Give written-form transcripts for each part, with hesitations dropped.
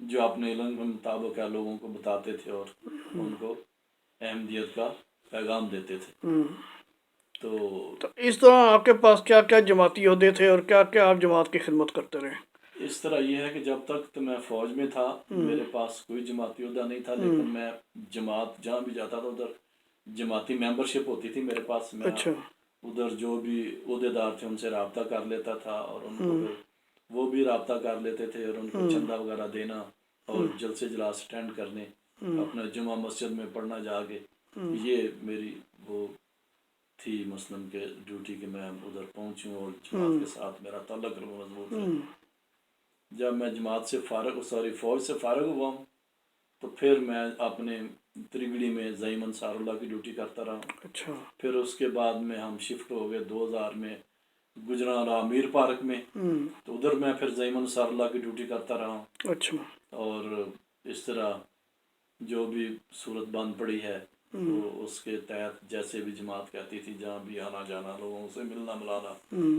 جو اپنے علم کے مطابق ہے لوگوں کو بتاتے تھے اور ان کو احمدیت کا پیغام دیتے تھے. تو اس طرح آپ کے پاس کیا کیا جماعتی عہدے تھے اور کیا کیا آپ جماعت کی خدمت کرتے رہے؟ اس طرح یہ ہے کہ جب تک تو میں فوج میں تھا میرے پاس کوئی جماعتی عہدہ نہیں تھا، لیکن میں جماعت جہاں بھی جاتا تھا ادھر جماعتی ممبرشپ ہوتی تھی میرے پاس. میں اچھا ادھر جو بھی عہدیدار تھے ان سے رابطہ کر لیتا تھا اور ان کو پھر وہ بھی رابطہ کر لیتے تھے اور ان کو چندہ وغیرہ دینا اور جلسے جلاس اٹینڈ کرنے، اپنا جمعہ مسجد میں پڑھنا جا کے. یہ میری وہ تھی مثلاً کہ ڈیوٹی کہ میں ادھر پہنچوں اور جماعت کے ساتھ میرا تعلق مضبوط ہے. جب میں جماعت سے فوج سے فارغ ہوا ہوں تو پھر میں اپنے تریگڑی میں زعیم انصار اللہ کی ڈیوٹی کرتا رہا ہوں. اچھا پھر اس کے بعد میں ہم شفٹ ہو گئے 2000 میں گجرانوالہ امیر پارک میں، تو ادھر میں پھر زعیم انصار اللہ کی ڈیوٹی کرتا رہا ہوں. اچھا اور اس طرح جو بھی صورت بند پڑی ہے تو اس کے تحت جیسے بھی جماعت کہتی تھی جہاں بھی آنا جانا، لوگوں سے ملنا ملانا،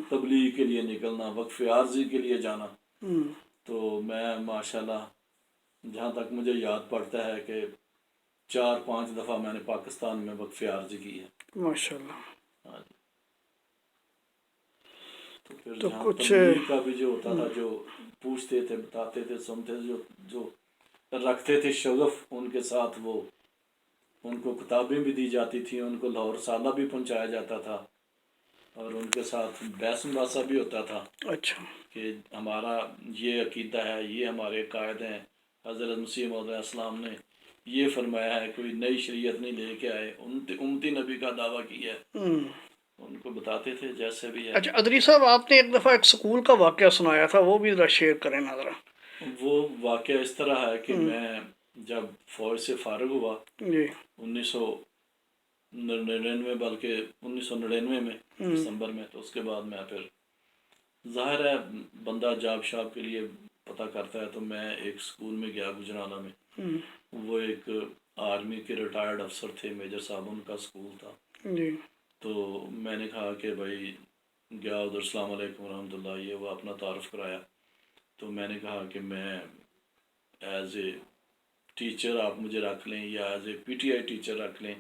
تبلیغ کے لیے نکلنا، وقف عارضی کے لیے جانا. تو میں ماشاءاللہ جہاں تک مجھے یاد پڑتا ہے کہ 4-5 دفعہ میں نے پاکستان میں وقف عارضی کی ہے. ماشاءاللہ. ہاں جی. تو پھر تو جہاں کچھ تبلیغ کا بھی جو ہوتا تھا، جو پوچھتے تھے بتاتے تھے سنتے تھے، جو رکھتے تھے شغف ان کے ساتھ، وہ ان کو کتابیں بھی دی جاتی تھیں، ان کو لاہور رسالہ بھی پہنچایا جاتا تھا اور ان کے ساتھ بحث مباحثہ بھی ہوتا تھا. اچھا کہ ہمارا یہ عقیدہ ہے، یہ ہمارے قائد ہیں، حضرت مسیح موعود علیہ السلام نے یہ فرمایا ہے، کوئی نئی شریعت نہیں لے کے آئے، امتی نبی کا دعویٰ کیا ہے. ان کو بتاتے تھے جیسے بھی ہے. اچھا ادری صاحب، آپ نے ایک دفعہ ایک سکول کا واقعہ سنایا تھا، وہ بھی ذرا شیئر کریں نا ذرا. وہ واقعہ اس طرح ہے کہ میں جب فوج سے فارغ ہوا جی 1999 بلکہ 1999 میں دسمبر میں، تو اس کے بعد میں پھر ظاہر ہے بندہ جاب شاب کے لیے پتہ کرتا ہے، تو میں ایک سکول میں گیا گجرانوالہ میں. وہ ایک آرمی کے ریٹائرڈ افسر تھے، میجر صاحب، ان کا سکول تھا. جی تو میں نے کہا کہ بھائی گیا ادھر، السلام علیکم ورحمۃ اللہ، یہ وہ اپنا تعارف کرایا. تو میں نے کہا کہ میں ایز اے ٹیچر آپ مجھے رکھ لیں یا as a P T I teacher رکھ لیں،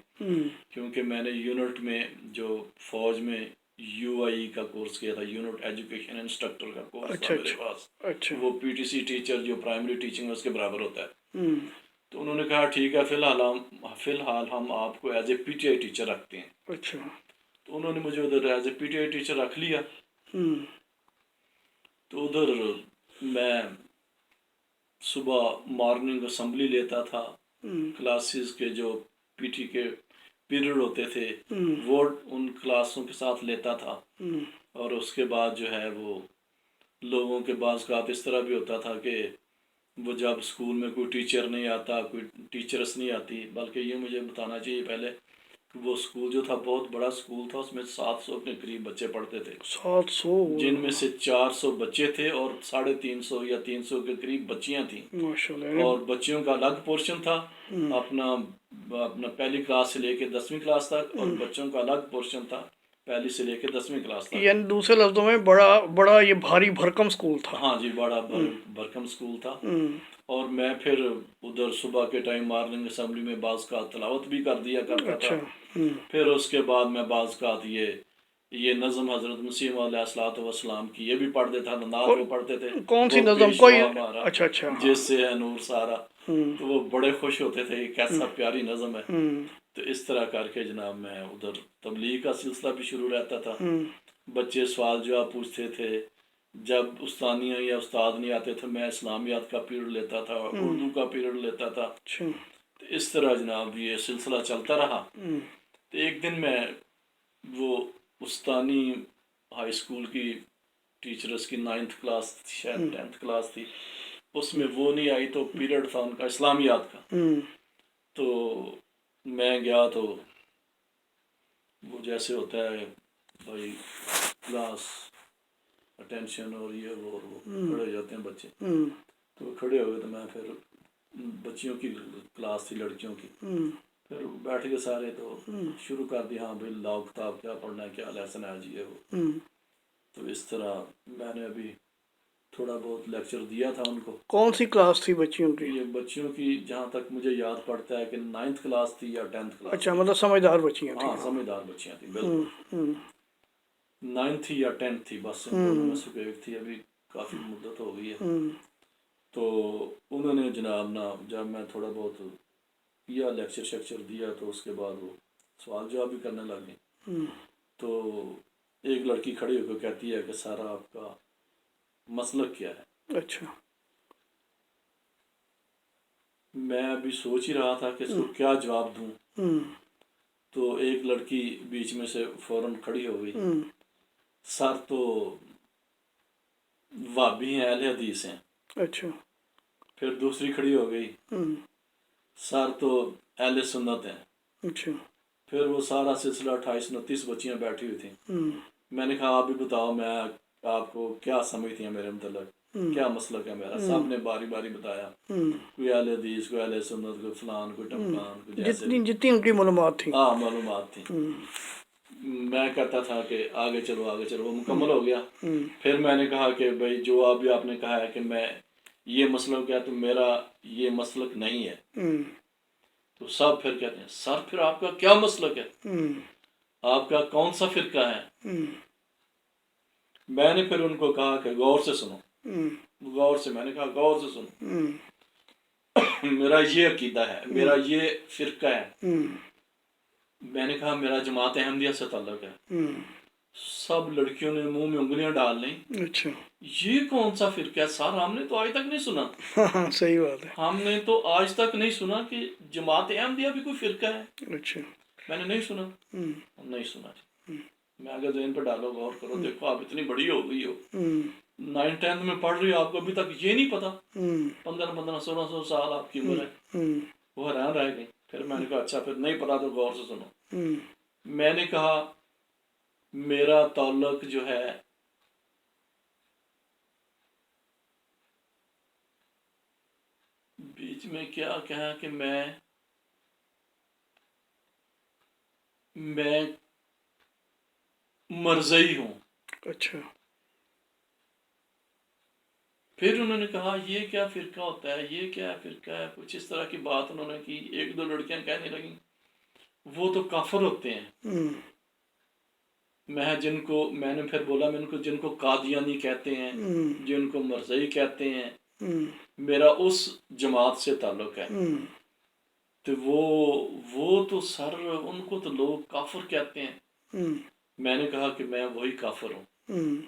کیونکہ میں نے یونٹ میں جو فوج میں یو آئی کا کورس کیا تھا، یونٹ ایجوکیشن انسٹرکٹر کا کورس تھا اچھا میرے پاس. اچھا وہ پی ٹی سی ٹیچر جو پرائمری ٹیچنگ ہے اس کے برابر ہوتا ہے. تو انہوں نے کہا ٹھیک ہے، فی الحال ہم آپ کو as a P T I teacher رکھتے ہیں. اچھا تو انہوں نے مجھے ادھر as a P T I teacher رکھ لیا. تو ادھر میں صبح مارننگ اسمبلی لیتا تھا، کلاسز کے جو پی ٹی کے پیریڈ ہوتے تھے وہ ان کلاسوں کے ساتھ لیتا تھا. اور اس کے بعد جو ہے وہ لوگوں کے بعض کا اس طرح بھی ہوتا تھا کہ وہ جب اسکول میں کوئی ٹیچر نہیں آتا، کوئی ٹیچرس نہیں آتی، بلکہ یہ مجھے بتانا چاہیے پہلے کہ وہ اسکول جو تھا بہت بڑا اسکول تھا، اس میں 700 کے قریب بچے پڑھتے تھے، 700 جن میں سے 400 بچے تھے اور 350 یا 300 کے قریب بچیاں تھیں. ماشاءاللہ. اور بچیوں کا الگ پورشن تھا، اپنا پہلی کلاس سے لے کے 10ویں کلاس تک، اور بچوں کا الگ پورشن تھا پہلی سے لے کے 10ویں کلاس تک. یعنی دوسرے لفظوں میں بڑا یہ بھاری بھرکم اسکول تھا. ہاں جی، بڑا بھرکم اسکول تھا. اور میں پھر ادھر صبح کے ٹائم مارننگ اسمبلی میں بعض کا تلاوت بھی کر دیا کرتا تھا. پھر اس کے بعد میں بعض کا یہ نظم حضرت مسیح موعود علیہ السلام کی یہ بھی پڑھ دیتا تھا. نعت وہ پڑھتے تھے. کون سی نظم؟ کوئی اچھا جس سے ہے نور سارا. تو وہ بڑے خوش ہوتے تھے، یہ کیسا پیاری نظم ہے. تو اس طرح کر کے جناب میں ادھر تبلیغ کا سلسلہ بھی شروع رہتا تھا. بچے سوال جواب پوچھتے تھے. جب استانیہ یا استاد نہیں آتے تھے میں اسلامیات کا پیریڈ لیتا تھا، اردو کا پیریڈ لیتا تھا. تو اس طرح جناب یہ سلسلہ چلتا رہا. تو ایک دن میں وہ استانی ہائی اسکول کی ٹیچرس کی 9th کلاس شاید 10th کلاس تھی، اس میں وہ نہیں آئی، تو پیریڈ تھا ان کا اسلامیات کا. تو میں گیا تو وہ جیسے ہوتا ہے بھائی کلاس اٹینشن اور یہ وہ کھڑے ہو جاتے ہیں بچے. تو وہ کھڑے ہو گئے تو میں پھر بچیوں کی کلاس تھی، لڑکیوں کی. پھر بیٹھ کے سارے تو شروع کر دیا، ہاں بھائی لاؤ کتاب، کیا پڑھنا ہے، کیا لیسن ہے جی یہ وہ. تو اس طرح میں نے ابھی تھوڑا بہت لیکچر دیا تھا ان کو. کون سی کلاس تھی بچیوں کی؟ یہ بچیوں کی جہاں تک مجھے یاد پڑتا ہے کہ 9th کلاس تھی یا 10th کلاس. اچھا، مطلب سمجھدار بچیاں تھیں. ہاں سمجھدار بچیاں تھیں بالکل. 9th تھی یا 10th تھی، بس ان دونوں میں سے کوئی ایک تھی. ابھی کافی مدت ہو گئی ہے. تو انہوں نے جناب نا جب میں تھوڑا بہت کیا لیکچر شیکچر دیا تو اس کے بعد وہ سوال جواب بھی کرنے لگ گئے. تو ایک لڑکی کھڑی ہو کے کہتی ہے کہ سارا آپ کا مسلک کیا ہے؟ اچھا. میں ابھی سوچ ہی رہا تھا کہ اس کو کیا جواب دوں. تو ایک لڑکی بیچ میں سے فوراً کھڑی ہو گئی. سر تو وہابی ہیں، اہل حدیث ہیں. اچھا. پھر دوسری کھڑی ہو گئی، سر تو اہل سنت ہیں. اچھا. پھر وہ سارا سلسلہ 28-29 بچیاں بیٹھی ہوئی تھیں. میں نے کہا آپ بھی بتاؤ، میں آپ کو کیا سمجھتی ہیں میرے متعلق، کیا مسلک ہے میرا. سب نے باری باری بتایا، کوئی اہل حدیث، کوئی اہل سنت، کوئی فلان، کوئی ٹمکان، کوئی جیسے جتنی ان کی معلومات تھیں. ہاں معلومات تھیں. میں کہتا تھا کہ آگے چلو آگے چلو. وہ مکمل ہو گیا. پھر میں نے کہا کہ بھائی جو ابھی آپ نے کہا ہے کہ میں یہ مسلک ہے تو میرا یہ مسلک نہیں ہے. تو سب پھر کہتے ہیں سر پھر آپ کا کیا مسلک ہے، آپ کا کون سا فرقہ ہے. میں نے پھر ان کو کہا کہ غور سے سنو. غور سے، میں نے کہا غور سے سنو. میرا یہ عقیدہ ہے، میرا یہ فرقہ ہے. میں نے کہا میرا جماعت احمدیہ سے تعلق ہے. سب لڑکیوں نے منہ میں انگلیاں ڈال لیں. اچھا. یہ کون سا فرقہ ہے سر، ہم نے تو آج تک نہیں سنا. ہاں صحیح بات ہے. ہم نے تو آج تک نہیں سنا کہ جماعت احمدیہ بھی کوئی فرقہ ہے. اچھا. میں نے نہیں سنا. نہیں سنا. میں اگر ذہن پہ ڈالو، غور کرو، دیکھو آپ اتنی بڑی ہو گئی ہو، 9th-10th میں پڑھ رہی ہو، آپ کو ابھی تک یہ نہیں پتا. 15-16 سال آپ کی عمر ہے. وہ حیران رہ گئی. پھر میں نے کہا اچھا پھر نہیں پتا تو غور سے سنو. میں نے کہا میرا تعلق جو ہے بیچ میں کیا کہا کہ میں مرزئی ہوں. اچھا. پھر انہوں نے کہا یہ کیا فرقہ ہوتا ہے، یہ کیا فرقہ ہے، کچھ اس طرح کی بات انہوں نے کی. 1-2 لڑکیاں کہنے لگیں وہ تو کافر ہوتے ہیں. میں نے پھر بولا میں ان کو جن کو قادیانی کہتے ہیں، جن کو مرزئی کہتے ہیں، میرا اس جماعت سے تعلق ہے. تو وہ تو سر ان کو تو لوگ کافر کہتے ہیں. میں نے کہا کہ میں وہی کافر ہوں.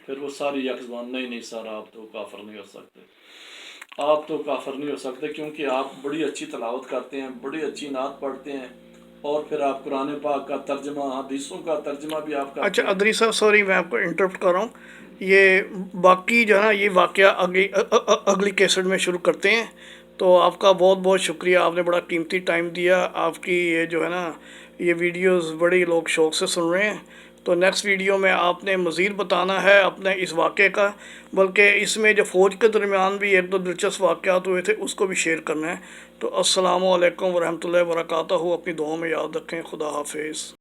پھر وہ ساری یکزبان نہیں سر آپ تو کافر نہیں ہو سکتے، آپ تو کافر نہیں ہو سکتے کیونکہ آپ بڑی اچھی تلاوت کرتے ہیں، بڑی اچھی نعت پڑھتے ہیں، اور پھر آپ قرآن پاک کا ترجمہ، حدیثوں کا ترجمہ بھی آپ کرتے ہیں. اچھا ادری صاحب، سوری میں آپ کو انٹرپٹ کر رہا ہوں. یہ باقی جو ہے نا یہ واقعہ اگلی کیسٹ میں شروع کرتے ہیں. تو آپ کا بہت بہت شکریہ، آپ نے بڑا قیمتی ٹائم دیا. آپ کی یہ جو ہے نا یہ ویڈیوز بڑی لوگ شوق سے سن رہے ہیں. تو نیکسٹ ویڈیو میں آپ نے مزید بتانا ہے اپنے اس واقعے کا، بلکہ اس میں جو فوج کے درمیان بھی 1-2 دلچسپ واقعات ہوئے تھے اس کو بھی شیئر کرنا ہے. تو السلام علیکم ورحمۃ اللہ وبرکاتہ. اپنی دعاؤں میں یاد رکھیں. خدا حافظ.